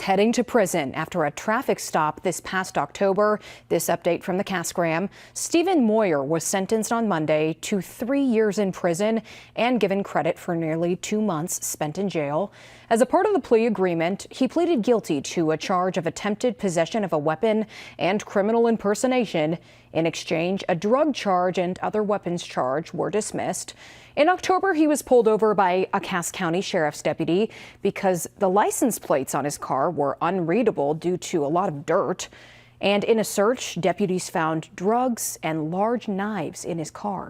heading to prison after a traffic stop this past October. This update from the Cassgram. Stephen Moyer was sentenced on Monday to 3 years in prison and given credit for nearly 2 months spent in jail. As a part of the plea agreement, he pleaded guilty to a charge of attempted possession of a weapon and criminal impersonation. In exchange, a drug charge and other weapons charge were dismissed. In October, he was pulled over by a Cass County Sheriff's deputy because the license plates on his car were unreadable due to a lot of dirt. And in a search, deputies found drugs and large knives in his car.